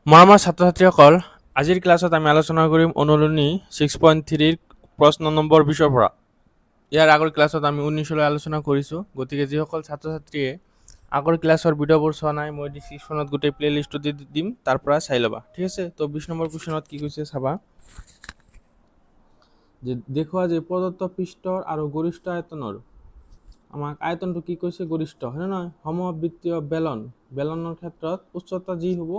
মৰমৰ ছাত্ৰ-ছাত্ৰীসকল, আজিৰ ক্লাছত আমি আলোচনা কৰিম অনুৰণী 6.3 প্ৰশ্ন নম্বৰ 20 পৰা। ইয়াৰ আগৰ ক্লাছত আমি 19 লৈ আলোচনা কৰিছোঁ। গতিকে যিসকল ছাত্ৰ-ছাত্ৰীয়ে আগৰ ক্লাছৰ ভিডিঅ'বোৰ চোৱা নাই, মই ডিছক্ৰিপশ্যনত গোটেই প্লেলিষ্টটো দি দিম, তাৰ পৰা চাই ল'বা। ঠিক আছে? তো 20 নম্বৰ কুৱেশ্যনত কি কৈছে চাবা। যে দেখুওৱা যে প্ৰদত্ত পৃষ্ঠৰ আৰু গৰিষ্ঠ আয়তনৰ আমাক আয়তনটো কি কৈছে, গৰিষ্ঠ, হয় নে নহয়? সমবৃত্তীয় বেলনৰ ক্ষেত্ৰত উচ্চতা যি হ'ব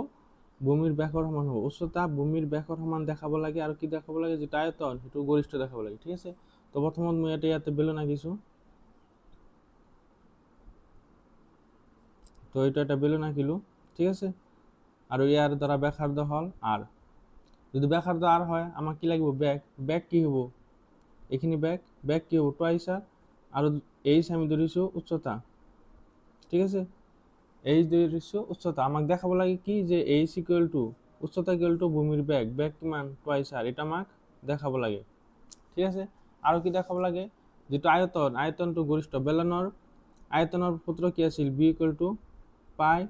ভূমিৰ ব্যাসৰ সমান হ'ব। উচ্চতা ভূমিৰ ব্যাসৰ সমান দেখাব লাগে আৰু কি দেখাব লাগে, যিটো আয়তন সেইটো গৰিষ্ঠ দেখাব লাগে। ঠিক আছে? তো প্ৰথমত মই ইয়াতে বেলন আঁকিছোঁ। তো এইটো এটা বেলুন আঁকিলোঁ। ঠিক আছে? আৰু ইয়াৰ দ্বাৰা ব্যাসাৰ্ধ হ'ল r। যদি ব্যাসাৰ্ধ r হয় আমাক কি লাগিব, বেগ কি হ'ব, এইখিনি বেগ কি হ'ব, টুৱাইছ r, আৰু h আমি ধৰিছোঁ উচ্চতা। ঠিক আছে? h ধৰিছোঁ উচ্চতা। আমাক দেখাব লাগে কি যে h ইকুৱেল টু উচ্চতা ইকুৱেল টু ভূমিৰ বেগ কিমান, টুৱাইছ r, এটা আমাক দেখাব লাগে। ঠিক আছে? আৰু কি দেখাব লাগে, যেটো আয়তনটো গৰিষ্ঠ বেলনৰ আয়তনৰ সূত্ৰ কি আছিল, b ইকুৱেল টু পাই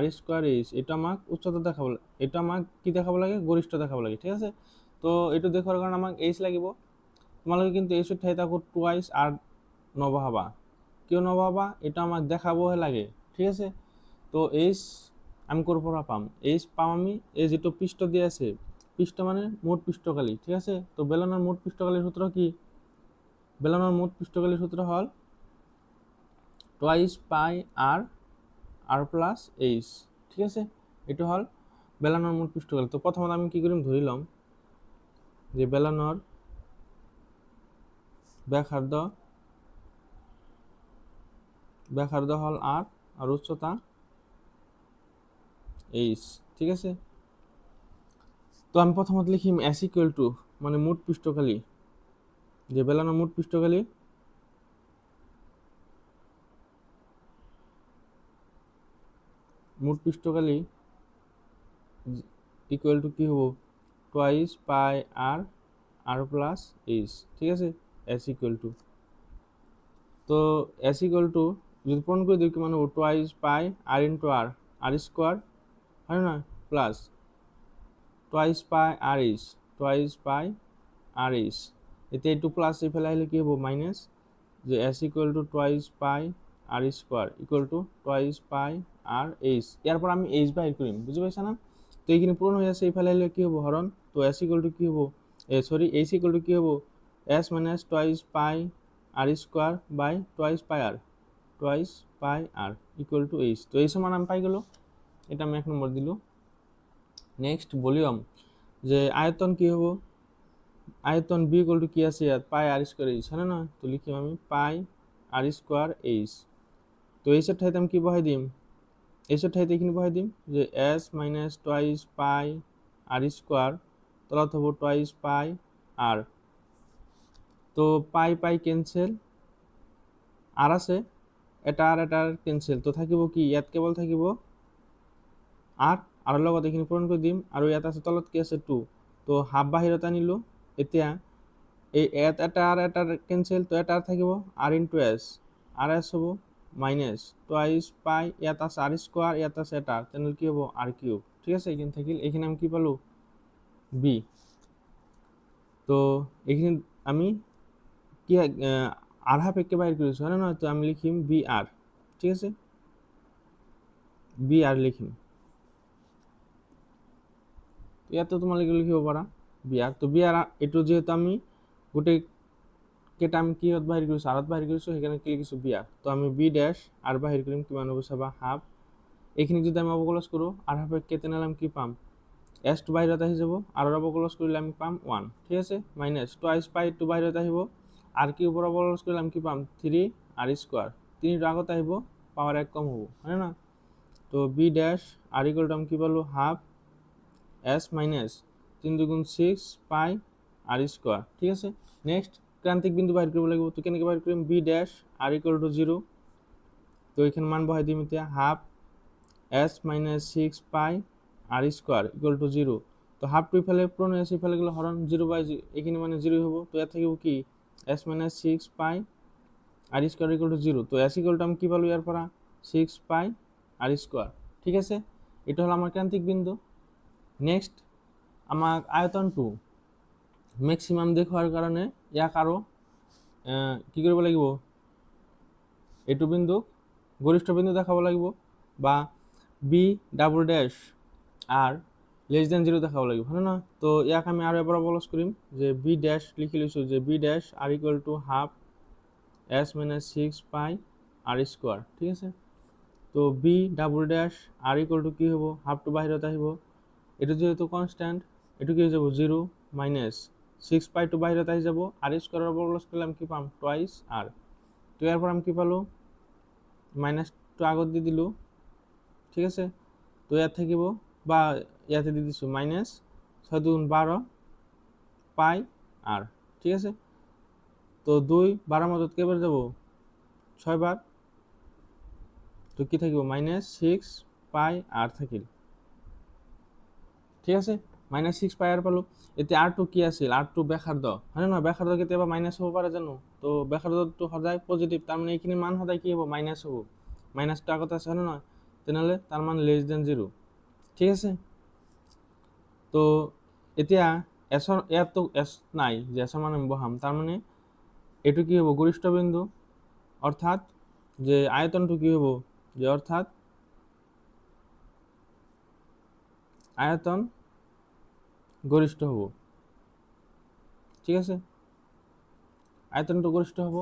r স্কয়ার h। এটা আমাক উচ্চতা দেখাব লাগে, এটা আমাক কি দেখাব লাগে, গরিষ্ঠ দেখাব লাগে। ঠিক আছে? তো এইটো দেখার কারণে আমাক h লাগিব। তোমালোকে কিন্তু h ঠাইত আকৌ টুৱাইছ r নবহাবা। কিয় নবহাবা, এটা আমাক দেখাবহে লাগে। ঠিক আছে? তো h আমি ক'ৰ পৰা পাম, h পাম আমি এই যেটো পৃষ্ঠ দিয়ে আছে, পৃষ্ঠ মানে মোট পৃষ্ঠকালি। ঠিক আছে? তো বেলনৰ মোট পৃষ্ঠকালিৰ সূত্ৰ কি, বেলনৰ মোট পৃষ্ঠকালিৰ সূত্ৰ হল টুৱাইছ পাই r প্লাস h। ঠিক আছে? এইটো হল বেলনৰ মোট পৃষ্ঠকালি। তো প্ৰথমত আমি কি কৰিম, ধৰি ল'ম যে বেলনৰ ব্যাসার্ধ হল r আর উচ্চতা h। ঠিক আছে? তো আমি প্রথমত লিখিম s ইকুয়াল টু মানে মোট পৃষ্ঠকালি, যে বেলনের মোট পৃষ্ঠকালি ইকুয়াল টু কি হবো, twice pi r plus h। ঠিক আছে? s ইকুয়াল টু, তো s ইকুয়াল টু যদি পূরণ করে দিই কি মানে twice pi r into r square, হয় না, plus twice pi r h। এতে একটু প্লাস এফালে আসলে কি হবো, মাইনাস, যে s equal to twice pi r square equal two twice pi r h। এরপর আমি h বাহির করিম, বুঝতে পারছ না? তো এইখানে পূরণ হয়ে আছে, এফালে আসলে কি হবো, হরণ। তো s ইকুয়াল টু কি হবো, h ইকুয়াল টু কি হবো, s minus twice pi r square by twice pi r equal to h। তো h সমান আমি পাই গেল, এটা আমি 1 নম্বর দিল। নেক্সট ভলিউম, যে আয়তন কি হবো, আয়তন b ইকুয়াল টু কি আছে ইয়াত, পাই r স্কয়ার h, হয় না? তো লিখিম আমি পাই r স্কয়ার h। তো h এর ঠাইতে আমি কি বহাই দিম, h এর ঠাইতে এখানে বহাই দিম যে s minus twice pi r square তলত হবো টুয়াইস পাই r। তো পাই ক্যান্সেল, আর আছে এটা আর ক্যান্সেল, তো থাকিব কি, ইয়াত কেবল থাকিব আর লগত এখানে পূরণ করে দিম, আর ইয়াত আছে তলত কি আছে 2, তো হাফ বাহিৰত আনিলো। এতিয়া এই এটা আর ক্যান্সেল, তো এটা আর থাকিব r ইন্টু s, আর s হবো মাইনাস টুয়াইস পাই, ইয়াত আছে r স্কোয়ার, ইয়াত আছে এটা, তাহলে কি হবো r কিউব। ঠিক আছে? এখানে থাকিল, এখানে আমি কি পালো, b। তো এখানে আমি কি আর হাফ একে বাইর করেছি, হয় না? তো আমি লিখিম বি আর। ঠিক আছে? বি আর লিখিম, ইয়াতে তোমালোকে লিখিব পারা বি আর। তো বি আর এটু যেহেতু আমি গোটেই কেটা আমি কিহত বাহির করেছি, আরত বাহির করেছি, সেখানে কি লিখিছো বি আর। তো আমি বি ড্যাশ আর বাহির করিম, কিমান হবে চাবা, হাফ। এখানে যদি আমি অবকলজ করো, আর হাফ কেটে নিলাম, কি পাম, এস টু বাহিৰত আহি যাব, আৰ অবকলজ কৰলে আমি পাম 1। ঠিক আছে? মাইনাস টুয়াইস পাই টু বাহিৰত আহিব, আর কি উপর অবকলজ করলে আমি কি পাম, 3 আর স্কোয়ার, 3 আগত আহিব, পাওয়ার 1 কম হবো, হয় না? তো b dash are equal to আমি কি পালো, হাফ এস মাইনাস 3 দুগুণ 6 পাই আর স্কোয়ার। ঠিক আছে? নেক্সট ক্রান্তিক বিন্দু বাহির করব লাগবে, তো কেনেকে বাহির করিম, B dash are equal to 0। তো এখানে মান বহাই দিম, এতিয়া half s minus 6 pi r square equal to 0। তো হাফ টু ইফালে পূরণ হয়েছে, ইফালে গেলে হরণ, 0 বাই এখানে মানে 0 হবো। তো এর থাকিব কি, এস minus 6 pi r square equal to 0। তো এস ইকুয়াল টু আমি কি পালো ইয়ার পরা, 6 পাই আর স্কোয়ার। ঠিক আছে? এটা হলো আমার ক্রান্তিক বিন্দু। নেক্সট আমাক আয়তন টু মেক্সিমাম দেখোৱাৰ কাৰণে ইয়াক আৰু কি কৰিব লাগিব, এইটো বিন্দুক গৰিষ্ঠ বিন্দু দেখাব লাগিব বা বি ডাবল ড্যাশ আর লেস দেন 0 দেখাব লাগিব, হয় না? তো ইয়াক আমি আৰু এবাৰ বলছ কৰিম যে বি ড্যাশ লিখি লৈছোঁ যে b dash are equal to half s minus 6 pi r square, ঠিক আছে? তো b double dash are equal to কি হ'ব, হাফটো বাহিৰত আহিব, এইটো যেহেতু কনস্ট্যান্ট এইটো কি হৈ যাব 0 মাইনাস 6 পাইটো বাহিৰত আহি যাব, আৰ স্কোয়াৰৰ বলছ কৰিলে কি পাম টুৱাইচ আৰ। তো ইয়াৰ পৰা আমি কি পালোঁ, মাইনাসটো আগত দি দিলোঁ, ঠিক আছে? তো ইয়াত থাকিব বা ইয়াতে দি দিছোঁ মাইনাস 6 দুগুণ 12 পাই আর, ঠিক আছে? তো 2 12 মধ্যত কেইবাৰ যাব 6 বাৰ, তো কি থাকিব মাইনাস 6 পাই আৰ থাকিল, ঠিক আছে? মাইনাস 6 পাই আৰ পালোঁ। এতিয়া আৰটো কি আছিল, আৰটো ব্যাসাৰ্ধ, হয় নহয়? ব্যাসাৰ্ধ কেতিয়াবা মাইনাস হ'ব পাৰে জানো? তো ব্যাসাৰ্ধটো সদায় পজিটিভ, তাৰমানে এইখিনি মান সদায় কি হ'ব মাইনাস হ'ব, মাইনাসটো আগত আছে, হয় নহয়? তেনেহ'লে তাৰ মান লেছ দেন 0, ঠিক আছে? তো এতিয়া এছৰ ইয়াততো এছ নাই যে এছৰ মান আমি বহাম, তাৰমানে এইটো কি হ'ব গৰিষ্ঠ বিন্দু, অৰ্থাৎ যে আয়তনটো কি হ'ব, যে অর্থাৎ আয়তন গরিষ্ঠ হব, ঠিক আছে? আয়তনটো গরিষ্ঠ হব।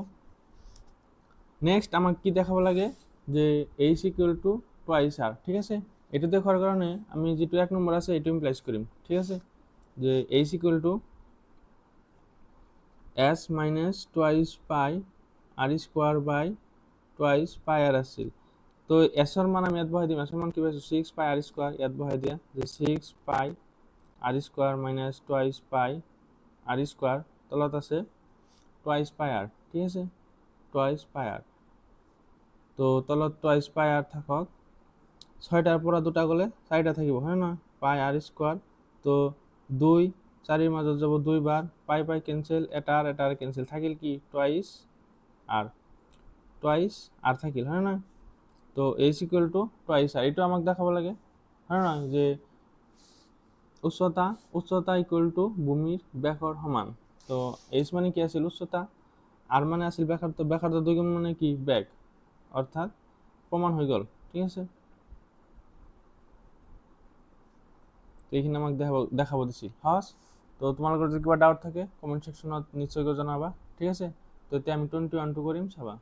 নেক্সট আমাক কি দেখাব লাগে, যে এইচ ইকুয়াল টু টুৱাইচ আর, ঠিক আছে? এটা দেখার কারণে আমি যেটো 1 নম্বর আছে এটো ইমপ্লাইজ করিম, ঠিক আছে? যে এইচ ইকুয়াল টু এস মাইনাস টুৱাইচ পাই আৰ স্কোয়াৰ বাই টুৱাইচ পাই আৰ আছিল। তো এছৰ মান আমি ইয়াত বহাই দিম, এছৰ মান কি পাইছোঁ 6 পাই আৰ স্কোয়াৰ, ইয়াত বহাই দিয়া যে 6 পাই আৰ স্কোয়াৰ মাইনাস টুৱাইচ পাই আৰ স্কোয়াৰ, তলত আছে টুৱাইচ পাই আৰ, ঠিক আছে? টুৱাইচ পাই আৰ, তো তলত টুৱাইচ পাই আৰ থাকক, 6টাৰ পৰা 2টা গ'লে 4টা থাকিব, হয় না? পাই আৰ স্কোয়াৰ, তো 2 4ৰ মাজত যাব 2 বাৰ, পাই পাই কেনসেল, এটা আৰ কেনসেল, থাকিল কি টুৱাইচ আৰ থাকিল, হয় না? তো এইচ ইকুয়াল টু টুৱাইচ আর, এইটো আমাক দেখাব লাগে, হয় না? যে উচ্চতা ইকুয়াল টু ভূমির ব্যাসৰ সমান। তো এইচ মানে কি আছিল উচ্চতা, আর মানে আছিল ব্যাসার্ধ, ব্যাসার্ধ 2 গুণ মানে কি ব্যাগ, অর্থাৎ প্রমাণ হয়ে গেল, ঠিক আছে? তো এইখিনি আমাক দেখাব দিছি সহজ। তো তোমালোকৰ যদি কিবা ডাউট থাকে কমেন্ট সেকশনত নিশ্চয়কৈ জনাবা, ঠিক আছে? তো এতিয়া আমি 21টো কৰিম, চাবা।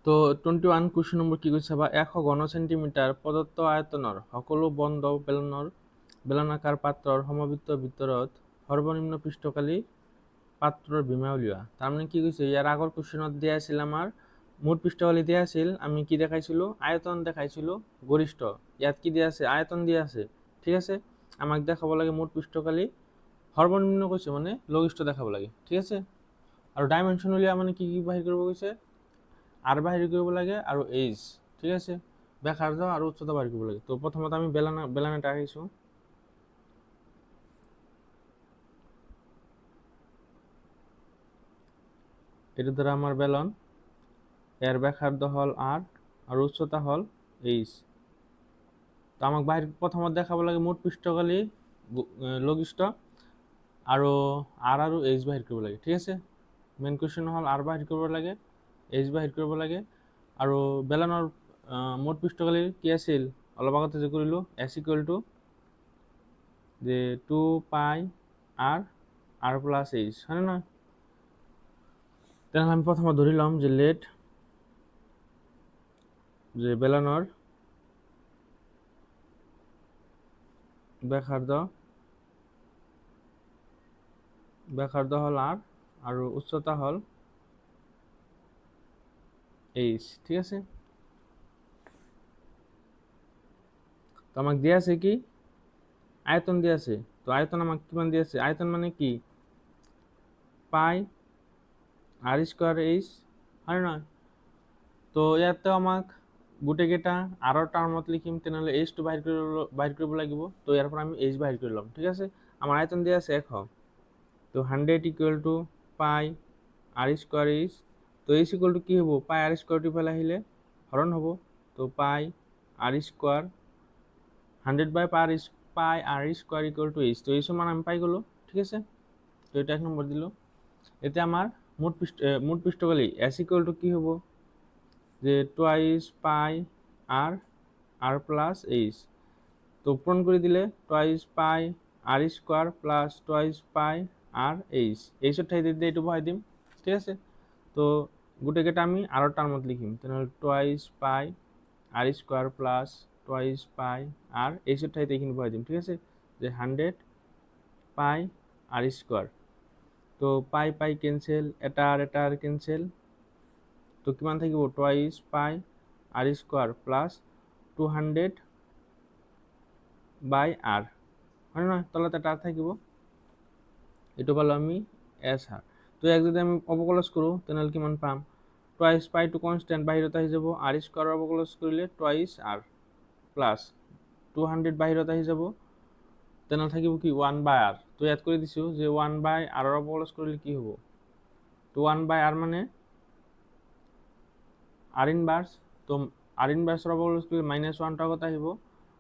তো 21 কুৱেশ্যন নম্বৰ কি কৈছে চাবা, 100 ঘন সেন্টিমিটাৰ প্ৰদত্ত আয়তনৰ সকলো বন্ধ বেলনাকাৰ পাত্ৰৰ সমবৃত্তৰ ভিতৰত সৰ্বনিম্ন পৃষ্ঠকালি পাত্ৰৰ বিমা উলিওৱা। তাৰমানে কি কৈছে, ইয়াৰ আগৰ কুৱেশ্যনত দিয়া আছিল আমাৰ মুঠ পৃষ্ঠকালি দিয়া আছিল, আমি কি দেখাইছিলোঁ আয়তন দেখাইছিলোঁ গৰিষ্ঠ, ইয়াত কি দিয়া আছে আয়তন দিয়া আছে, ঠিক আছে? আমাক দেখাব লাগে মুঠ পৃষ্ঠকালি সর্বনিম্ন কৈছে মানে লঘিষ্ঠ দেখাব লাগে, ঠিক আছে? আৰু ডাইমেনশন উলিওৱা মানে কি কি বাহিৰ কৰিব কৈছে, আৰ বাহিৰ কৰিব লাগে আৰু এইচ, ঠিক আছে? ব্যাসাৰ্ধ আৰু উচ্চতা বাহিৰ কৰিব লাগে। তো প্ৰথমত আমি বেলনাটা আঁকিছোঁ, এটার দ্বারা আমার বেলন, এর ব্যাসার্ধ হল আর আর উচ্চতা হল এইচ। তো আমাক বাহির প্রথমত দেখাব লাগে মোট পৃষ্ঠকালি লঘিষ্ঠ আৰু আৰ আৰু এইচ বাহিৰ কৰিব লাগে, ঠিক আছে? মেইন কুৱেশ্যন হল আৰ বাহিৰ কৰিব লাগে, এইচ বাহিৰ কৰিব লাগে, আৰু বেলনৰ মোট পৃষ্ঠকালি কি আছিল অলপ আগতে যে কৰিলোঁ, এছ ইকুৱেল টু যে 2 পাই আৰ প্লাস এইচ, হয় না? তেনেহ'লে আমি প্ৰথমত ধৰি ল'ম যে লেট যে বেলনৰ ব্যাসাৰ্ধ হল আৰ আৰু উচ্চতা হল এইচ, ঠিক আছে? তো আমাক দিয়া আছে কি আয়তন দিয়া আছে, তো আয়তন আমাক কিমান দিয়া আছে, আয়তন মানে কি পাই আর স্কোয়ার এইচ, হয় না? তো ইয়াতে আমাক গোটেইকেইটা আৰৰ টাৰ্মত লিখিম, তেনেহ'লে এইচটো বাহিৰ কৰিব লাগিব। তো ইয়াৰ পৰা আমি এইচ বাহিৰ কৰি ল'ম, ঠিক আছে? আমাৰ আয়তন দিয়া আছে 100, তো 100 ইকুয়াল টু পাই আর স্কোয়ার এইচ, তো এইচ ইকুয়াল টু কি হ'ব পাই আর স্কোয়ারটো ইফালে আহিলে হৰণ হ'ব, তো pi r square 100 by pi পাই r square equal two H. তো এইচৰ মান আমি পাই গ'লো, ঠিক আছে। তো এটা 1 নম্বৰ দিলোঁ। এতিয়া আমাৰ মুঠ পৃষ্ঠকালি এছ ইকুয়াল টু কি হ'ব, যে টুৱাইচ পাই আৰ প্লাস এইচ। তো পূৰণ কৰে দিলে টুৱাইচ পাই আৰ স্কোয়াৰ প্লাস টুৱাইচ পাই আৰ এইচৰ ঠাইতে দিয়ে এইটো বহাই দিম, ঠিক আছে। তো গোটেইকেইটা আমি আৰৰ টাৰ্মত লিখিম, তেনেহ'লে টুৱাইচ পাই আৰ স্কোয়াৰ প্লাস টুৱাইচ পাই আৰ এইচৰ ঠাইতে এইখিনি বহাই দিম, ঠিক আছে। যে 100 পাই আর স্কোয়ার, তো পাই পাই কেনসেল, এটা আর কেনসেল, তো কিমান থাকিব টুৱাইচ পাই আর স্কোয়ার প্লাস 200 বাই আর, হয় নহয়, তলত এটা আর থাকিব, এইটো পালো আমি এছ আর। তো ইয়াক যদি আমি অবকলজ কৰোঁ তেনেহ'লে কিমান পাম, টুৱাইচ পাইটো কনষ্টেণ্ট বাহিৰত আহি যাব, আৰ স্কোয়াৰ অবকলজ কৰিলে টুৱাইচ আৰ প্লাস 200 বাহিৰত আহি যাব, তেনেহ'লে থাকিব কি 1 বাই আৰ। তো ইয়াত কৰি দিছোঁ যে 1 বাই আৰৰ অবকলজ কৰিলে কি হ'ব, তো 1 বাই আৰ মানে আৰ ইনভাৰ্স, তো আৰ ইনভাৰ্সৰ অবকলজ কৰিলে -1টো আগত আহিব,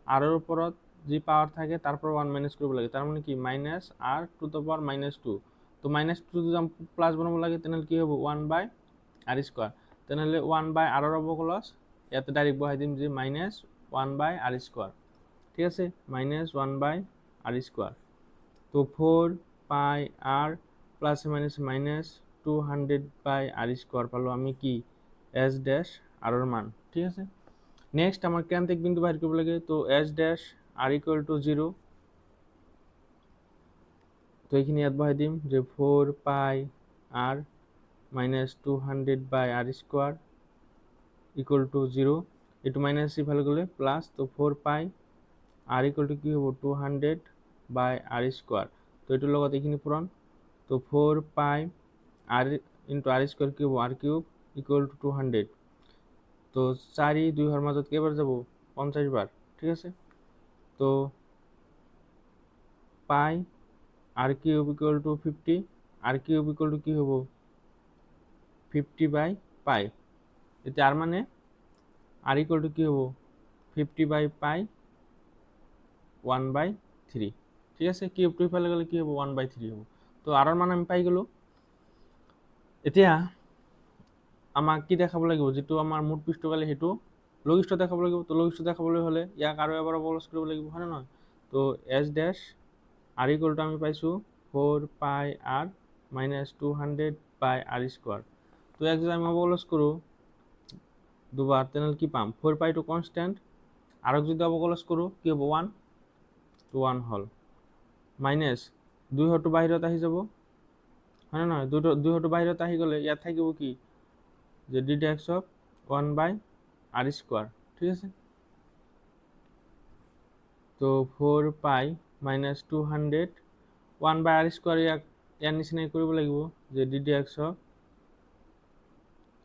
আৰৰ ওপৰত যি পাৱাৰ থাকে তাৰ পৰা 1 মাইনাছ কৰিব লাগে, তাৰ মানে কি minus R to the power -2। তো -2 যদি আমি প্লাস বনাব লাগে তেনেহ'লে কি হ'ব 1 বাই আর স্কোয়ার, তেনেহ'লে 1 বাই আৰৰ অবকলজ ইয়াতে ডাইৰেক্ট বহাই দিম যে -1 বাই আর স্কোয়ার, ঠিক আছে, -1 বাই আর স্কোয়ার। তো 4 pi are plus minus 200 by are square পালো আমি কি এস ড্যাশ আৰৰ মান, ঠিক আছে। নেক্সট আমার ক্রান্তিক বিন্দু বাহির করব লাগে, তো এস ড্যাশ আর ইকুয়াল টু 0, তো এইখিনি ইয়াত বহাই দিম যে 4 pi R minus 200 by are square equal to 0, এইটো মাইনাস ইফালে গ'লে প্লাস, তো 4 পাই আর ইকুয়াল টু কি হ'ব 200 বাই আর স্কোয়ার, তো এইটোৰ লগত এইখিনি পূৰণ, তো 4 পাই আর ইন্টু আর স্কোয়ার কি হ'ব আর কিউব ইকুয়াল টু 200, তো 4 2 মাজত কেইবাৰ যাব 50 বার, ঠিক আছে। তো pi R cube equal to 50, R cube equal to কি হ'ব 50 বাই পাই, এতে আর মানে আর ইকুয়াল টু কি হ'ব 50 বাই পাই 1/3, ঠিক আছে। কিউবটো ইফালে গ'লে কি হ'ব 1/3 হ'ব। তো আৰৰ মান আমি পাই গ'লো। এতিয়া আমাক কি দেখাব লাগিব, যিটো আমাৰ মুঠ পৃষ্ঠকালি সেইটো লঘিষ্ঠ দেখাব লাগিব। তো লঘিষ্ঠ দেখাবলৈ হ'লে ইয়াক আৰু এবাৰ অবকলজ কৰিব লাগিব, হয় নে নহয়। তো s dash are equal to আমি পাইছোঁ 4 pi R minus 200 by are square, তো ইয়াক যদি আমি অবকলজ কৰোঁ দুবাৰ তেনেহ'লে কি পাম 4 পাইটো কনষ্টেণ্ট, আৰক যদি অবকলজ কৰোঁ কি হ'ব 1, তো 1 হ'ল, মাইনাস 200টো বাহিৰত আহি যাব, হয় নে নহয়, 200টো বাহিৰত আহি গ'লে ইয়াত থাকিব কি যে d dx of 1 by are square, ঠিক আছে। তো 4 পাই মাইনাস 200 1 বাই আর স্কোয়ার ইয়াৰ নিচিনাই কৰিব লাগিব, যে d dx of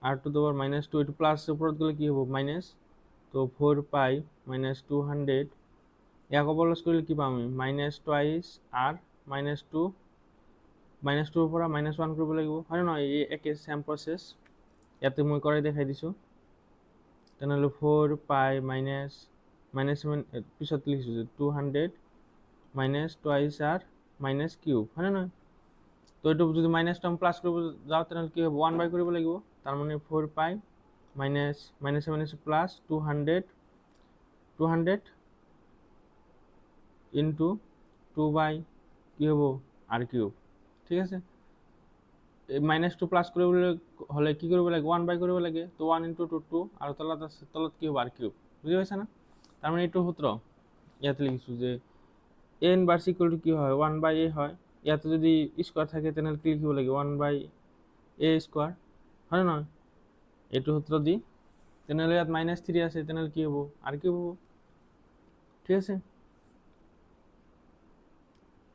r to the power -2, এইটো প্লাস ওপৰত গ'লে কি হ'ব মাইনাস, তো 4 পাই মাইনাস 200 ইয়াক অবকলজ কৰিলে কি পাম আমি মাইনাস টুৱাইচ আৰ -2 পৰা -1 কৰিব লাগিব, হয় নে নহয়, এই একে সেম প্ৰচেছ ইয়াতে মই কৰাই দেখাই দিছোঁ। তেনেহ'লে 4 পাই মাইনাস পিছত লিখিছোঁ যে 200 মাইনাস টুৱাইচ আর মাইনাস কিউব, হয় নে নহয়। তো এইটো যদি মাইনাসটো আমি প্লাস কৰিব যাওঁ তেনেহ'লে কি হ'ব 1 বাই কৰিব লাগিব, তাৰ মানে 4 পাই মাইনাস প্লাস 200 ইন্টু 2 বাই কি হ'ব আর কিউব, ঠিক আছে। -2 প্লাস কৰিবলৈ হ'লে কি কৰিব লাগে 1 বাই কৰিব লাগে, তো 1 ইন্টু 2 আৰু তলত কি হ'ব আৰ কিউব, বুজি পাইছা না। তাৰ মানে এইটো সূত্ৰ ইয়াতে লিখিছোঁ যে এ ইনভার্স ইকুয়াল টু কি হয় 1 বাই এ হয়, ইয়াতে যদি স্কোয়ার থাকে তেনেহ'লে কি লিখিব লাগে 1 বাই এ স্কোয়ার, হয় নে নহয়, এইটো সূত্ৰ দি তেনেহ'লে ইয়াত -3 আছে, তেনেহ'লে কি হ'ব আর কিউব হ'ব, ঠিক আছে।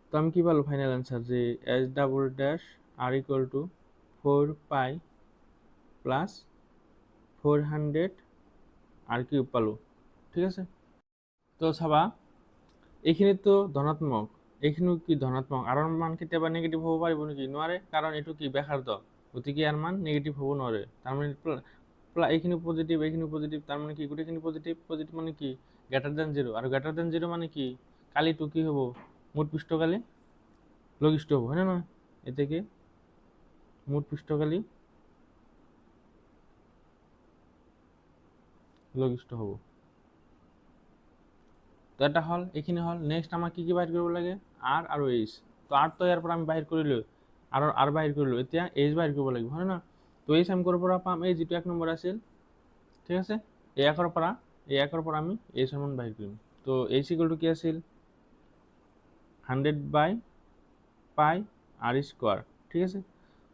তো আমি কি পালো ফাইনাল অ্যান্সার যে s double dash are equal to 4 pi plus 400 are cube পালো, ঠিক আছে। তো চাবা এইখিনিত তো ধনাত্মক, এইখিনিও কি ধনাত্মক, আৰৰ মান কেতিয়াবা নেগেটিভ হ'ব পাৰিব নেকি, নোৱাৰে, কাৰণ এইটো কি ব্যাসাৰ্ধ, গতিকে ইয়াৰ মান নেগেটিভ হ'ব নোৱাৰে, তাৰমানে এইখিনি পজিটিভ তাৰ মানে কি গোটেইখিনি পজিটিভ মানে কি গ্ৰেটাৰ দেন 0, আৰু গ্ৰেটাৰ দেন 0 মানে কি কালিটো কি হ'ব মুঠ পৃষ্ঠকালি লঘিষ্ঠ হ'ব হয়নে নহয় এ থেকে মুঠ পৃষ্ঠকালি লঘিষ্ঠ হ'ব তো এটা হল এইখিনি হল নেক্সট আমাক কি বাহিৰ কৰিব লাগে r আৰু h তো r তো ইয়াৰ পৰা আমি বাহিৰ কৰিলো আৰু r বাহিৰ কৰিলো এতিয়া h বাহিৰ কৰিব লাগিব হয় না তো h আমি ক'ৰ পৰা পাম এই যেটো 1 নম্বৰ আছিল ঠিক আছে এই একৰ পৰা আমি h ৰ মান বাহিৰ কৰিম তো h = কি আছিল 100 বাই পাই r স্কয়ার ঠিক আছে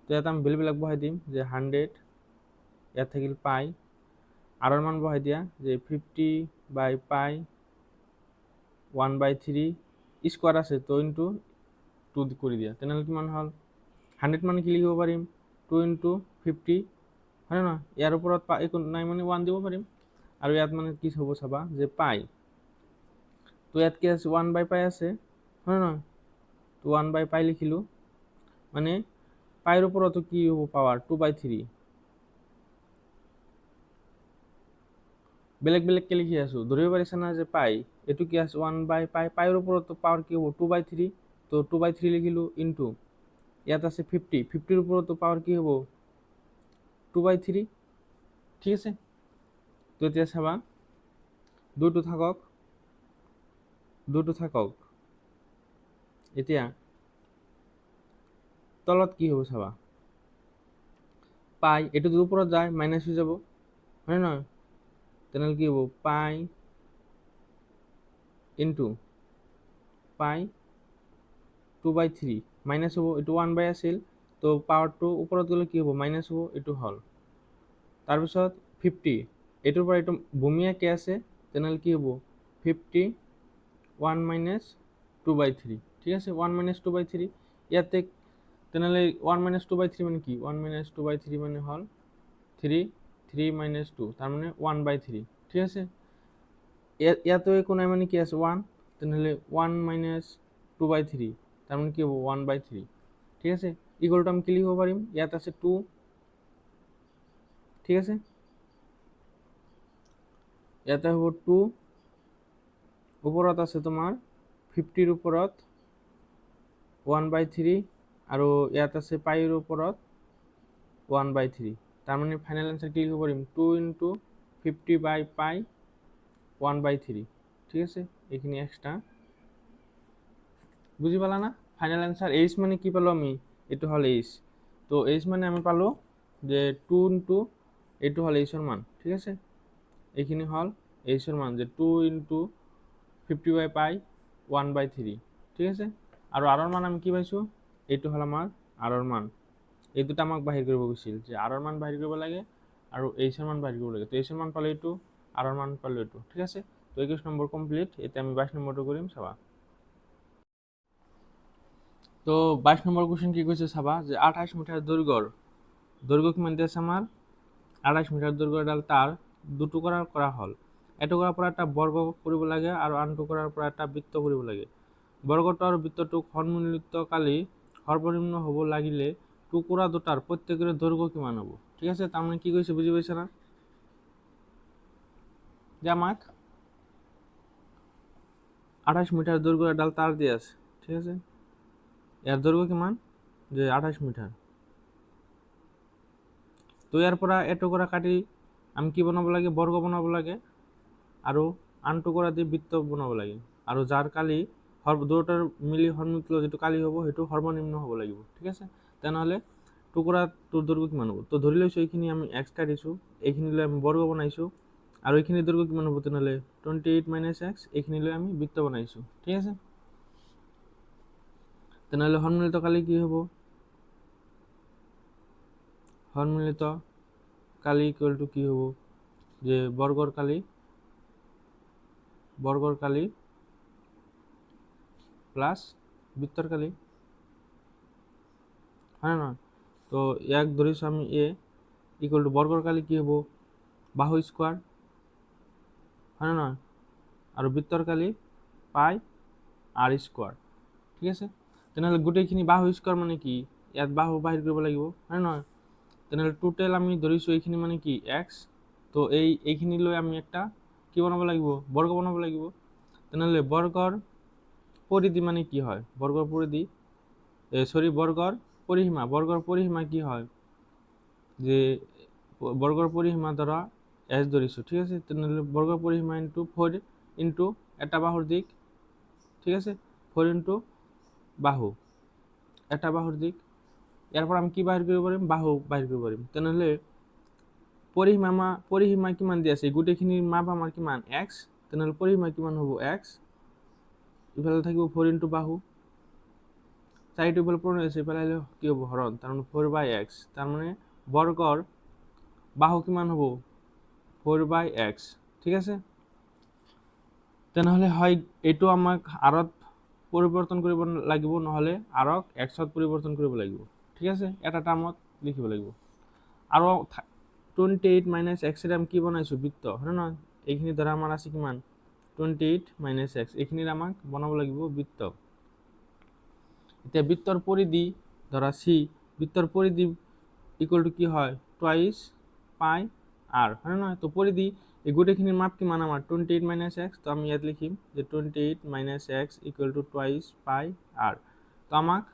তো এটা আমি ভ্যালুবিলাক বহাই দিম যে 100 ইয়াত থাকিল পাই r ৰ মান বহাই দিয়া যে 50 বাই পাই 1/3 স্কয়াৰ আছে তো ইনটু 2 কৰি দিয়া তেনেহলে কিমান হল 100 মানে কি লিখিব পাৰিম 2 * 50 হয় না ইয়াৰ ওপৰত একো নাই মানে 1 দিব পাৰিম আৰু ইয়াত মানে কি হ'ব চাবা যে পাই তো ইয়াত কি আছে 1/পাই আছে হয় না তো 1/পাই লিখিলো মানে পাইৰ ওপৰত কি হ'ব পাৱাৰ 2/3 বেলেগ বেলেগ কে লিখি আছো ধৰিব পাৰিছা না যে পাই এটো কি আছে 1/পাই পাইৰ ওপৰত পাৱাৰ কি হ'ব 2/3 তো 2/3 লিখিলো ইনটু ইয়াত আছে 50 50 ৰ ওপৰত পাৱাৰ কি হ'ব 2/3 ঠিক আছে তো এতিয়া চাবা দুটো থাকক এতিয়া তলত কি হ'ব চাবা পাই এটো যদি ওপৰত যায় মাইনাস হৈ যাব হয় না তেনেহলে কি হ'ব পাই ইনটু পাই 2/3 মাইনাস হ'ব এটো 1 আছিল তো পাৱাৰটো ওপৰত গলে কি হ'ব মাইনাস হ'ব এটো হল তাৰ পিছত 50 এটোৰ পৰা এটো ভূমিয়া কে আছে তেনেহলে কি হ'ব 50 1 - 2/3 ঠিক আছে 1 - 2/3 ইয়াতে তেনেহলে 1 - 2/3 মানে কি 1 - 2/3 মানে হল 3 3 - 2 তার মানে 1/3 ঠিক আছে ইয়াতে একো নাই মানে কি আছে 1 তেনেহলে 1 - 2/3 তার মানে কি হবে 1/3 ঠিক আছে ইকুয়াল টু আমি কি লিখব পারিম ইয়াত আছে 2 ঠিক আছে ইয়াতে হবো 2 উপৰত আছে তোমাৰ 50 ৰ ওপৰত 1/3 আৰু ইয়াত আছে পাইৰ ওপৰত 1/3 তাৰ মানে ফাইনাল আনসাৰ কি লিখব পাৰিম 2 * 50 বাই পাই 1/3 ঠিক আছে এইখিনি এক্সট্রা বুঝি পালা না ফাইনাল আনসার h মানে কি পালো আমি এটো হল h তো h মানে আমি পালো যে 2 * এটো হল h এর মান ঠিক আছে এইখিনি হল h এর মান যে 2 * 50 বাই পাই 1/3 ঠিক আছে আৰু r ৰ মান আমি কি পাইছো এটো হল আমাৰ r ৰ মান এই দুটা আমাক বাহিৰ কৰিব গৈছিল যে r ৰ মান বাহিৰ কৰিব লাগে আৰু h ৰ মান বাহিৰ কৰিব লাগে তো h ৰ মান পালে এটো r ৰ মান পালে এটো ঠিক আছে তো 21 নম্বৰ কমপ্লিট এতিয়া আমি 22 নম্বৰটো কৰিম চাবা তো 22 নম্বৰ কোশ্চেন কি কৈছে চাবা যে 28 মিটাৰ দৈৰ্ঘ্য কিমান দিছে আমাৰ 28 মিটাৰ দৈৰ্ঘ্যৰ এডাল তাৰ দুটুকুৰা কৰা হল এটুকুৰাৰ পৰা এটা বৰ্গ কৰিব লাগে আৰু আন টুকুৰাৰ পৰা এটা বৃত্ত কৰিব লাগে বৰ্গটো আৰু বৃত্তটোক সন্মিলিতকালি সৰ্বনিম্ন হ'ব লাগিলে টুকুৰা দুটাৰ প্ৰত্যেকৰে দৈৰ্ঘ্য কিমান হ'ব ঠিক আছে তাৰ মানে কি কৈছে বুজি পাইছা না যে আমাক 28 মিটার দৈর্ঘ্যের এডাল তার দিয়ে আছে ঠিক আছে এর দৈর্ঘ্য কিমান যে 28 মিটার তো ইয়াৰ পৰা এটুকুৰা কাটি আমি কি বনাব লাগে বৰ্গ বনাব লাগে আৰু আন টুকুৰা দি বৃত্ত বনাব লাগে আৰু যাৰ কালি দুটাৰ মিলি সন্মিলিত যেটো কালি হ'ব হেতু সৰ্বনিম্ন হ'ব লাগিব ঠিক আছে তেনেহলে টুকুৰাটোৰ দৈৰ্ঘ্য কিমান হ'ব তো ধৰি লৈছো এইখিনি আমি x কাটিছো এইখিনিলৈ আমি বৰ্গ বনাইছো আৰু এইখিনি দৈৰ্ঘ্য কিমান হ'ব তেনেহলে 28 - x এইখিনিলৈ আমি বৃত্ত বনাইছো ঠিক আছে তেনেহলে সন্মিলিত কালি কি হ'ব সন্মিলিত কালি ইকুয়াল টু কি হ'ব যে বৰ্গৰ কালি প্লাস বৃত্তৰ কালি হয় না তো এক ধৰিছো আমি a ইকুয়াল টু বৰ্গৰ কালি কি হ'ব বাহু স্কয়াৰ হয় না আৰু বৃত্তৰ কালি পাই r স্কয়াৰ ঠিক আছে তেনেহলে গোটেইখিনি বাহু স্কয়াৰ মানে কি ইয়াত বাহু বাহিৰ কৰিব লাগিব হয় না তেনেহলে টোটাল আমি ধৰিছো এইখিনি মানে কি x তো এইখিনি লৈ আমি একটা কি বনাব লাগিব বর্গ বনাব লাগিব তেনেহলে বৰ্গৰ পরিধি মানে কি হয়, বর্গর পরিধি, বর্গর পরিসীমা, বর্গর পরিসীমা কি হয়, যে বর্গর পরিসীমা ধরা এস ধরিছো, ঠিক আছে, তাহলে বর্গর পরিসীমা ইন্টু 4 ইন্টু একটা বাহুর দিক, ঠিক আছে, 4 ইন্টু বাহু, একটা বাহুর দিক। এরপর আমি কি বাহির করতে পারিম, বাহু বাহির করতে পারিম। তাহলে পরিসীমা কিমান দিয়ে আছে, গোটেইখিনির মাপ আমার কিমান এক্স, তাহলে পরিসীমা কিমান হবো এক্স, ইফালে থাকিব 4 ইন্টু বাহু, 4 ইফালে পূরণ হয়েছে, ইফালে হলে কি হবো হরণ, তার মানে 4/x, তার মানে বর্গর বাহু কিমান হবো 4/x, ঠিক আছে। তেনেহলে হয় এইটো আমাক আৰত পৰিৱৰ্তন কৰিব লাগিব, নহলে আৰক এক্সত পৰিৱৰ্তন কৰিব লাগিব, ঠিক আছে, এটা টাৰ্মত লিখিব লাগিব। আৰু 28 মাইনাছ এক্সেৰে আমি কি বনাইছোঁ, বৃত্ত, হয় নহয়, এইখিনি ধৰা আমাৰ আছে কিমান 28 মাইনাছ এক্স, এইখিনিৰ আমাক বনাব লাগিব বৃত্ত। এতিয়া বৃত্তৰ পৰিধি ধৰা চি, বৃত্তৰ পৰিধি ইকুয়াল টু কি হয় টুৱাইছ পাই আৰ, হয় নহয়, তো পৰিধি এই গোটেইখিনিৰ মাপ কিমান আমাৰ 28 মাইনাছ এক্স, তো আমি ইয়াত লিখিম যে 28 minus x equal to twice পাই আৰ। তো আমাক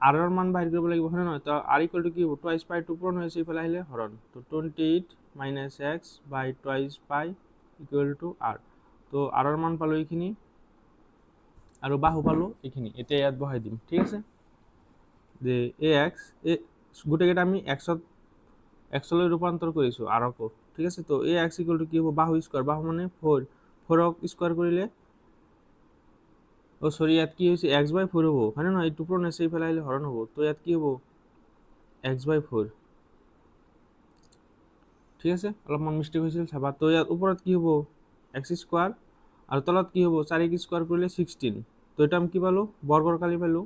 আৰ এৰ মান বাহিৰ কৰিব লাগিব, হয় নহয়, তো আৰ ইকুয়াল টু কি হ'ব টুৱাইছ পাই, টু পূৰণ হৈছে, ইফালে আহিলে হৰণ, তো 28 মাইনাছ এক্স বাই টুৱাইছ পাই ইকুয়াল টু আৰ। তো আৰ এৰ মান পালো এইখিনি আৰু বাহু পালো এইখিনি, এতিয়া ইয়াত বহাই দিম, ঠিক আছে, যে এ এক্স গোটেইকেইটা আমি এক্সলৈ ৰূপান্তৰ কৰিছোঁ আৰকো, ঠিক আছে। তো এ এক্স ইকুয়াল টু কি হ'ব বাহু স্কোয়ার, বাহু মানে 4, 4ক স্কোয়ার কৰিলে সরি ইয়াত কি হৈছে x/4 হ'ব, হয় নহয়, এইটো পূৰণ হৈছে, ইফালে আহিলে হৰণ হ'ব, তো ইয়াত কি হ'ব x/4, ঠিক আছে, অলপমান মিষ্টেক হৈছিল চাবা। তো ইয়াত ওপৰত কি হ'ব x² আৰু তলত কি হ'ব 4ক স্কোয়াৰ কৰিলে 16, তো এটা আমি কি পালো বৰ্গৰ কালি পালো।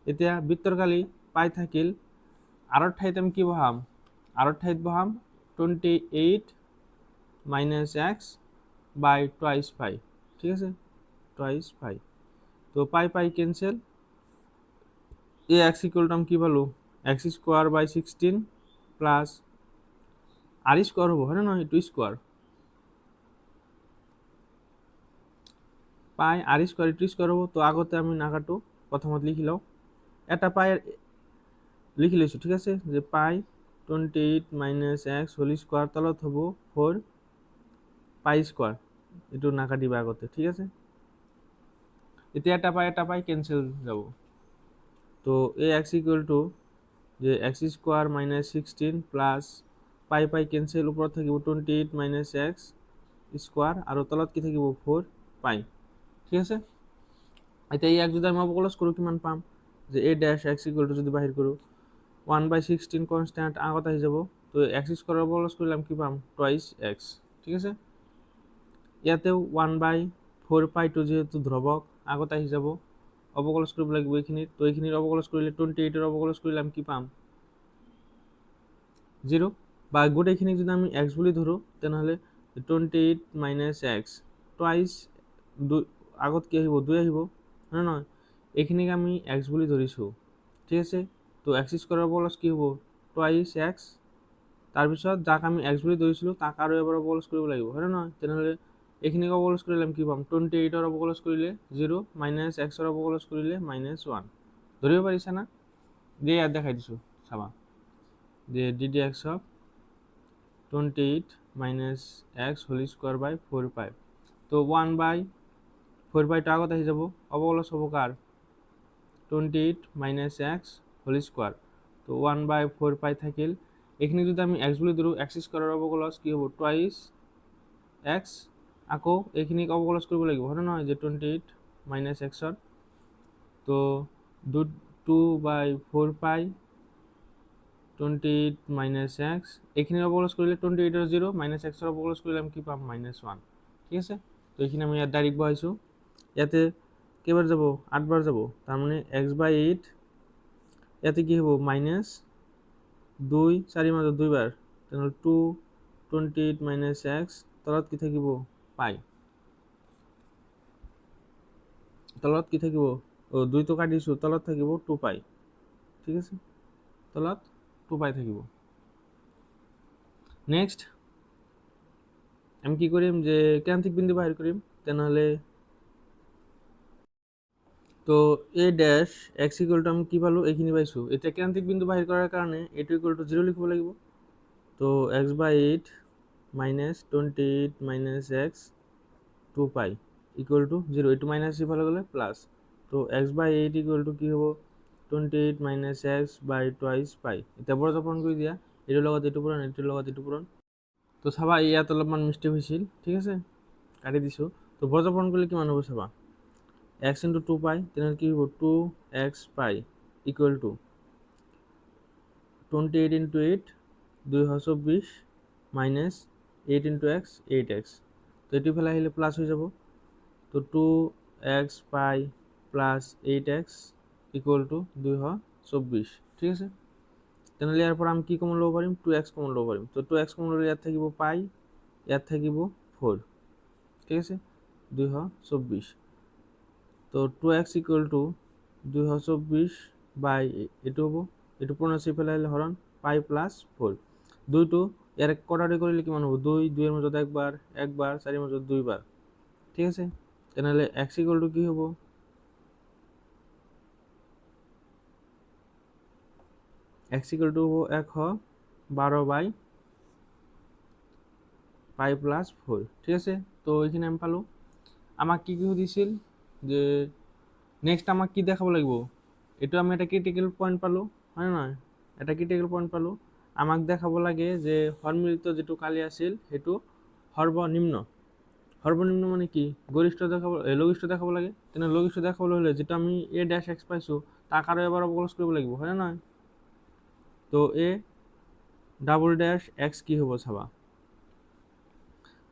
এতিয়া বৃত্তৰ কালি পাই থাকিল, আৰৰ ঠাইত আমি কি বহাম, আৰৰ ঠাইত বহাম 28 মাইনাছ এক্স বাই টুৱাইছ পাই, ঠিক আছে, টুৱাইছ পাই, তো পাই পাই cancel, A x equal to আমি কি পালো x² বাই 16 প্লাস আর স্কোয়ার হবো, হয় না, একটু স্কোয়ার পাই আর স্কোয়ার একটু স্কোয়ার হবো। তো আগতে আমি না কাটো, প্রথমত লিখি লও, এটা পাই লিখি লৈছো, ঠিক আছে, যে পাই 28 মাইনাস এক্স হোল স্কোয়ার, তলত হবো 4 পাই স্কোয়ার, এইটো না কাটিবা আগতে, ঠিক আছে। এতিয়া এটা পাই কেনসেল যাব, তো এ এক্স ইকুয়াল টু যে x² মাইনাস 16 প্লাস পাই পাই কেনসেল, উপৰত থাকিব 28 মাইনাস এক্স স্কোয়াৰ আৰু তলত কি থাকিব 4 পাই, ঠিক আছে। এতিয়া ইয়াক যদি আমি অবকলজ কৰোঁ কিমান পাম, যে a dash x equal to যদি বাহিৰ কৰোঁ 1/16 কনস্ট্যান্ট আগত আহি যাব, তো x² অবকলজ কৰিলে আমি কি পাম টুৱাইছ এক্স, ঠিক আছে। ইয়াতেও 1/4 পাইটো যেহেতু ধ্ৰুৱক আগত আহি যাব, অবকলজ কৰিব লাগিব এইখিনিত, তো এইখিনিৰ অবকলজ কৰিলে 28 অবকলজ কৰিলে আমি কি পাম 0, বা গোটেইখিনি যদি আমি এক্স বুলি ধৰোঁ তেনেহ'লে 28 মাইনাছ এক্স টুৱাইছ আগত কি আহিব 2 আহিব, হয় নহয়, এইখিনিক আমি এক্স বুলি ধৰিছোঁ, ঠিক আছে। তো x² অবকলজ কি হ'ব টুৱাইছ এক্স, তাৰপিছত যাক আমি এক্স বুলি ধৰিছিলোঁ তাক আৰু এবাৰ অবকলজ কৰিব লাগিব, হয় নহয়, তেনেহ'লে এইখিনিক অবকলজ কৰিলে আমি কি পাম 28 অবকলজ কৰিলে 0 মাইনাছ এক্সৰ অবকলজ কৰিলে -1, ধৰিব পাৰিছা না, যে ইয়াত দেখাই দিছোঁ চাবা, যে ddx of 28 minus X whole square by 4 pi, তো 1/4 পাইটো আগত আহি যাব, অবকলজ হ'ব কাৰ 28 মাইনাছ এক্স হোল স্কোয়ার, তো 1/4 পাই থাকিল, এইখিনি যদি আমি এক্স বুলি ধৰোঁ x² অবকলজ কি হ'ব টুৱাইছ এক্স, আকৌ এইখিনিক অবকলজ কৰিব লাগিব, হয় নহয়, যে 28 মাইনাছ এক্সৰ, তো 2/4 পাই 28 মাইনাছ এক্স, এইখিনি অবকলজ কৰিলে 28 0 মাইনাছ এক্সৰ অবকলজ কৰিলে আমি কি পাম -1, ঠিক আছে। তো এইখিনি আমি ইয়াত ডাইৰেক্ট বহাইছোঁ, ইয়াতে কেইবাৰ যাব 8 বাৰ যাব, তাৰমানে x/8, ইয়াতে কি হ'ব -2 4 মাজত 2 বাৰ, তেনেহ'লে 28 মাইনাছ এক্স, তলত কি থাকিব পাই, তলত কি থাকিব 2 তো কাটিছোঁ, তলত থাকিব 2 পাই, ঠিক আছে, তলত 2 পাই থাকিব। নেক্সট আমি কি কৰিম, যে ক্ৰান্তিক বিন্দু বাহিৰ কৰিম, তেনেহ'লে তো a dash x equal to আমি কি পালো এইখিনি পাইছো। এতিয়া ক্ৰান্তিক বিন্দু বাহিৰ কৰাৰ কাৰণে এইটো ইকুয়াল টু 0 লিখিব লাগিব। তো x/8 মাইনাস 28 মাইনাস এক্স 2 পাই ইকুয়াল টু 0, এইটো মাইনাস ইফালে গ'লে প্লাস। তো x/8 ইকুয়াল টু কি হ'ব 28 মাইনাস এক্স বাই টুৱাইচ পাই। এতিয়া বৰ্গপূৰণ কৰি দিয়া, এইটোৰ লগত এইটো পূৰণ, এইটোৰ লগত এইটো পূৰণ। তো চাবা ইয়াত অলপমান মিষ্টেক হৈছিল, ঠিক আছে, কাটি দিছোঁ। তো বৰ্গপূৰণ কৰিলে কিমান হ'ব চাবা, x ইন্টু 2 পাই, তেনেহ'লে কি হ'ব 2x পাই equal to 28 into 8 224 minus 8 into x 8x। তো এটি ফেলে আহিলে প্লাস হয়ে যাব। তো 2x পাই প্লাস 8x ইকুয়াল টু 224, ঠিক আছে। তেনেহ'লে ইয়াৰ পৰা আমি কি কমন ল'ব পাৰিম 2x কমন ল'ব পাৰিম। তো 2x কমন ল'লে ইয়াত থাকিব পাই, ইয়াত থাকিব 4, ঠিক আছে 224। তো 2x ইকুয়াল টু 224 বাই এইটো হ'ব, এইটো পূৰ্ণশ্ৰী ফেলে আহিলে হৰণ পাই প্লাস 4। 2টো ইয়াৰ কটাৰি কৰিলে কিমান হ'ব 2, 2 এর মাজত একবার, 4 এর মাজত 2 বার, ঠিক আছে। তেনেহ'লে x ইকুয়াল টু কি হ'ব x ইকুয়াল টু হ'ব 112 বাই পাই প্লাস 4, ঠিক আছে। তো এইখিনি আমি পালো। আমাক কি কি সুধিছিল যে নেক্সট আমাক কি দেখাব লাগিব, এইটো আমি এটা ক্রিটিক্যাল পয়েন্ট পালো, হয় না, এটা ক্রিটিক্যাল পয়েন্ট পালো। আমাক দেখাব লাগে যে সন্মিলিত যেটো কালি আছিল সেইটো সর্বনিম্ন। সর্বনিম্ন মানে কি গরিষ্ঠ দেখাব, লঘিষ্ঠ দেখাব লাগে। তেনে লঘিষ্ঠ দেখাবলৈ হলে যেটা আমি a ড্যাশ x পাইছো তাক আৰু এবাৰ অবকলন কৰিব লাগিব, হয় না নহয়। তো a ডাবল ড্যাশ x কি হ'ব চাবা।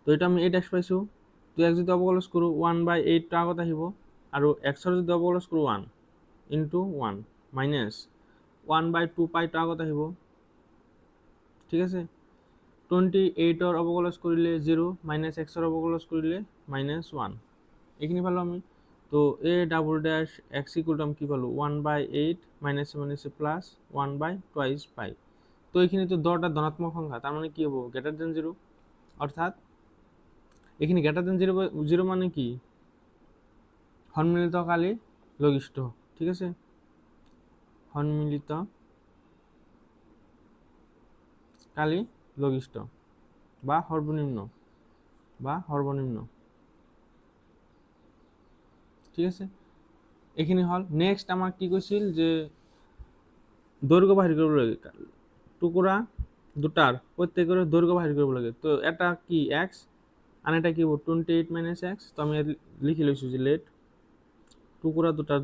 তো এটা আমি a ড্যাশ পাইছো, তো x যদি অবকলন কৰো 1/8 টো আগত আহিব, আৰু x ৰ যদি অবকলন কৰো 1 ইনটু 1 মাইনাস 1/2 পাই টো আগত আহিব, ঠিক আছে। 28 ৰ অবকলন কৰিলে 0 মাইনাস x ৰ অবকলন কৰিলে -1, এইখিনি পালো আমি। তো a double dash x equal to আমি কি পালো 1/8 মাইনাস মাইনাস প্লাস 1/2 পাই। তো এইখিনি তো দটা ধনাত্মক সংখ্যা, তার মানে কি হবে গ্রেটার দেন 0, অর্থাৎ এখানে গ্রেটার দেন 0 মানে কি সন্মিলিত কালি লঘিষ্ঠ, ঠিক আছে। সন্মিলিত কালি লঘিষ্ঠ বা সর্বনিম্ন, ঠিক আছে। এইখিনি হল। নেক্সট আমাক কি কৈছিল যে দৈর্ঘ্য বাহিৰ কৰিব লাগে, টুকুৰা দুটাৰ প্ৰত্যেকৰে দৈৰ্ঘ্য বাহিৰ কৰিব লাগে। তো এটা কি x আন এটা কি 28 মাইনাস x। তো আমি লিখি লৈছো যে লেট টুকুৰা দুটাৰ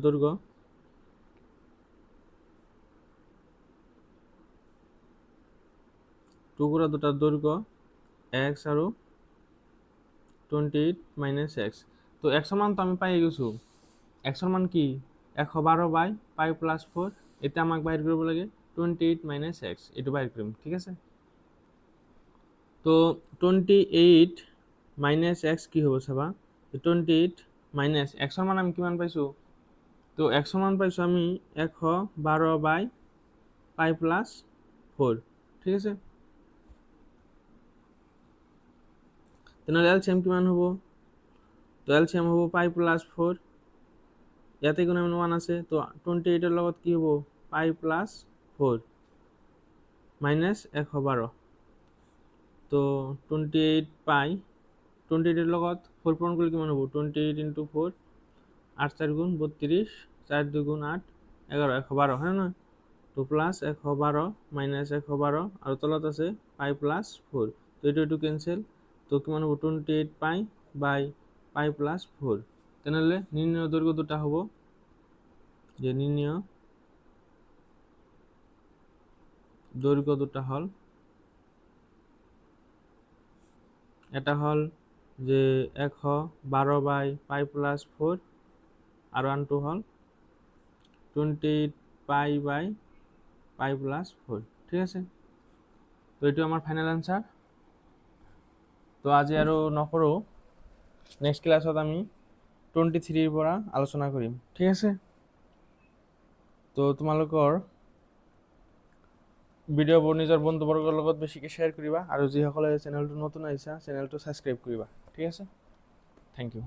দৈৰ্ঘ্য x আৰু 28 মাইনাস x। তো x ৰ মান তো আমি পাই গৈছো, x ৰ মান কি 112 বাই পাই প্লাস 4। এটা আমাক বাহিৰ কৰিব লাগে 28 মাইনাস x, এইটো বাহিৰ কৰিম, ঠিক আছে। তো 28 মাইনাস x কি হ'ব চাবা, 28 মাইনাস x ৰ মান আমি কিমান পাইছো, তো x ৰ মান পাইছো আমি 112 বাই পাই প্লাস 4, ঠিক আছে। তেনেহ'লে এলসিএম কিমান হ'ব, তো এলসিএম হ'ব পাই প্লাস 4, ইয়াতে কোনো 1 আছে। তো 28 এর লগত কি হ'ব পাই প্লাস 4 মাইনাস 112। তো 28 পাই 28 এর লগত 4 পূরণ করলে কিমান হ'ব 28 ইন্টু 4, 8 4 গুণ 32, 4 2 গুণ 8 11 112, হয় না। তো প্লাস 112 মাইনাস 112 আর তলত আছে পাই প্লাস 4। তো এটা ক্যান্সেল। তো কিমান হ'ব 28 পাই বাই পাই প্লাস 4। তেনেহ'লে নির্ণয় দৈর্ঘ্য দুটা হ'ব, যে নির্ণয় দৈর্ঘ্য দুটা হল, এটা হল যে 112 বাই পাই প্লাস 4 আর আনটো হল 28 পাই বাই পাই প্লাস 4, ঠিক আছে। তো এইটো আমার ফাইনাল আনসার। তো আজি আৰু নকৰোঁ, নেক্সট ক্লাছত আমি 23 পৰা আলোচনা কৰিম, ঠিক আছে। তো তোমালোকৰ ভিডিঅ'বোৰ নিজৰ বন্ধুবৰ্গৰ লগত বেছিকৈ শ্বেয়াৰ কৰিবা, আৰু যিসকলে চেনেলটো নতুন আহিছা চেনেলটো ছাবস্ক্ৰাইব কৰিবা, ঠিক আছে। Thank U.